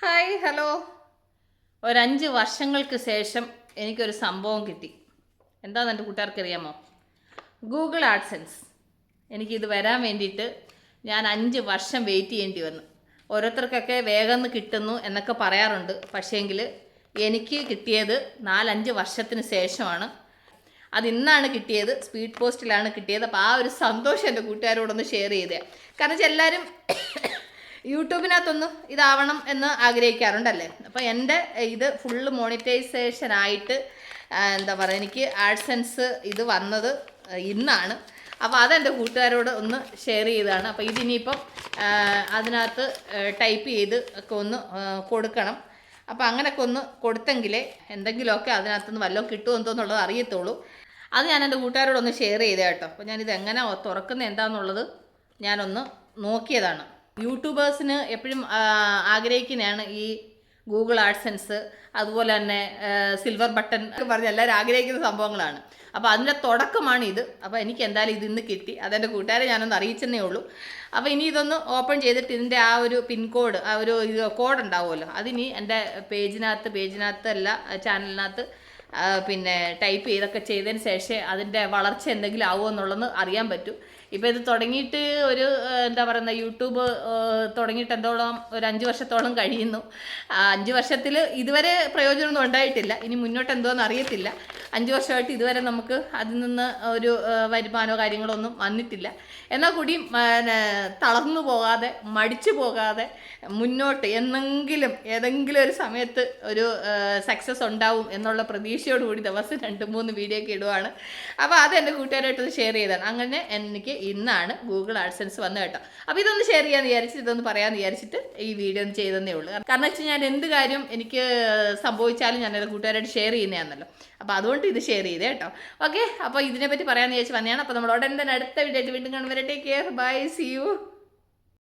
Hi hello. ഒരു 5 വർഷങ്ങൾക്ക് ശേഷം എനിക്കൊരു സംഭവം കിട്ടി. എന്താണെന്ന് എൻ്റെ കൂട്ടുകാർക്ക് അറിയാമോ? Google AdSense. എനിക്കിത് വരാൻ വേണ്ടിയിട്ട് ഞാൻ 5 വർഷം വെയിറ്റ് ചെയ്യേണ്ടി വന്നു. ഓരോരുത്തർക്കൊക്കെ വേഗം കിട്ടുന്നു എന്നൊക്കെ പറയാറുണ്ട്. പക്ഷേങ്കിൽ എനിക്ക് കിട്ടിയത് 4-5 വർഷത്തിന് ശേഷമാണ്. അത് ഇന്നാണ് കിട്ടിയത്, സ്പീഡ് പോസ്റ്റിലാണ് കിട്ടിയത്. അപ്പോൾ ആ ഒരു സന്തോഷം എൻ്റെ കൂട്ടുകാരോടൊന്ന് ഷെയർ ചെയ്തേ. കാരണം വെച്ചാൽ എല്ലാവരും യൂട്യൂബിനകത്തൊന്ന് ഇതാവണം എന്ന് ആഗ്രഹിക്കാറുണ്ടല്ലേ. അപ്പോൾ എൻ്റെ ഇത് ഫുള്ള് മോണിറ്റൈസേഷൻ ആയിട്ട് എന്താ പറയുക, എനിക്ക് ആഡ്സെൻസ് ഇത് വന്നത് ഇന്നാണ്. അപ്പോൾ അതെൻ്റെ കൂട്ടുകാരോട് ഒന്ന് ഷെയർ ചെയ്തതാണ്. അപ്പോൾ ഇതിനിയിപ്പം അതിനകത്ത് ടൈപ്പ് ചെയ്ത് ഒക്കെ ഒന്ന് കൊടുക്കണം. അപ്പോൾ അങ്ങനെയൊക്കെ ഒന്ന് കൊടുത്തെങ്കിലേ എന്തെങ്കിലുമൊക്കെ അതിനകത്തുനിന്ന് വല്ലതും കിട്ടുമോ എന്തോന്നുള്ളത് അറിയത്തുള്ളൂ. അത് ഞാൻ എൻ്റെ കൂട്ടുകാരോടൊന്ന് ഷെയർ ചെയ്തേ കേട്ടോ. അപ്പോൾ ഞാനിത് എങ്ങനെ തുറക്കുന്നത് എന്താണെന്നുള്ളത് ഞാനൊന്ന് നോക്കിയതാണ്. യൂട്യൂബേഴ്സിന് എപ്പോഴും ആഗ്രഹിക്കുന്നതാണ് ഈ ഗൂഗിൾ ആഡ്സെൻസ്, അതുപോലെ തന്നെ സിൽവർ ബട്ടൺ ഒക്കെ പറഞ്ഞ് എല്ലാവരും ആഗ്രഹിക്കുന്ന സംഭവങ്ങളാണ്. അപ്പോൾ അതിൻ്റെ തുടക്കമാണ് ഇത്. അപ്പോൾ എനിക്ക് എന്തായാലും ഇത് കിട്ടി. അതെൻ്റെ കൂട്ടുകാരെ ഞാനൊന്ന് അറിയിച്ചെന്നേ ഉള്ളൂ. അപ്പോൾ ഇനി ഇതൊന്ന് ഓപ്പൺ ചെയ്തിട്ട് ഇതിൻ്റെ ആ ഒരു പിൻ കോഡ്, ആ ഒരു കോഡ് ഉണ്ടാവുമല്ലോ, അതിനി എൻ്റെ പേജിനകത്ത് അല്ല ചാനലിനകത്ത് പിന്നെ ടൈപ്പ് ചെയ്തൊക്കെ ചെയ്തതിന് ശേഷം അതിൻ്റെ വളർച്ച എന്തെങ്കിലും ആവുമോ എന്നുള്ളത് അറിയാൻ പറ്റും. ഇപ്പോൾ ഇത് തുടങ്ങിയിട്ട് ഒരു എന്താ പറയുക, യൂട്യൂബ് തുടങ്ങിയിട്ട് എന്തോളം ഒരു 5 വർഷത്തോളം കഴിയുന്നു. 5 വർഷത്തിൽ ഇതുവരെ പ്രയോജനമൊന്നും ഉണ്ടായിട്ടില്ല. ഇനി മുന്നോട്ട് എന്തോന്ന് അറിയത്തില്ല. 5 വർഷമായിട്ട് ഇതുവരെ നമുക്ക് അതിൽ നിന്ന് ഒരു വരുമാനമോ കാര്യങ്ങളോ ഒന്നും വന്നിട്ടില്ല. എന്നാൽ കൂടിയും തളർന്നു പോകാതെ മടിച്ചു പോകാതെ മുന്നോട്ട് ഏതെങ്കിലും ഒരു സമയത്ത് ഒരു സക്സസ് ഉണ്ടാവും എന്നുള്ള പ്രതീക്ഷയോടുകൂടി ദിവസം 2-3 വീഡിയോ ഒക്കെ ഇടുവാണ്. അപ്പോൾ അത് എൻ്റെ കൂട്ടുകാരായിട്ടൊന്ന് ഷെയർ ചെയ്താണ്. അങ്ങനെ എനിക്ക് ഇന്നാണ് ഗൂഗിൾ ആഡ്സെൻസ് വന്നത് കേട്ടോ. അപ്പോൾ ഇതൊന്ന് ഷെയർ ചെയ്യാമെന്ന് വിചാരിച്ചിട്ട്, ഇതൊന്ന് പറയാമെന്ന് വിചാരിച്ചിട്ട് ഈ വീഡിയോ ഒന്ന് ചെയ്തതേ ഉള്ളൂ. കാരണം വെച്ചാൽ ഞാൻ എന്ത് കാര്യം എനിക്ക് സംഭവിച്ചാലും ഞാൻ എൻ്റെ കൂട്ടുകാരായിട്ട് ഷെയർ ചെയ്യുന്നതാണല്ലോ. അപ്പോൾ അതുകൊണ്ട് ഇത് ഷെയർ ചെയ്തേ കേട്ടോ. ഓക്കെ, അപ്പോൾ ഇതിനെപ്പറ്റി പറയാമെന്ന് വിചാരിച്ച് വന്നതാണ്. അപ്പോൾ നമ്മൾ ഉടൻ തന്നെ അടുത്ത വീഡിയോ ആയിട്ട് വീണ്ടും കാണുമ്പോൾ take care, bye, see U.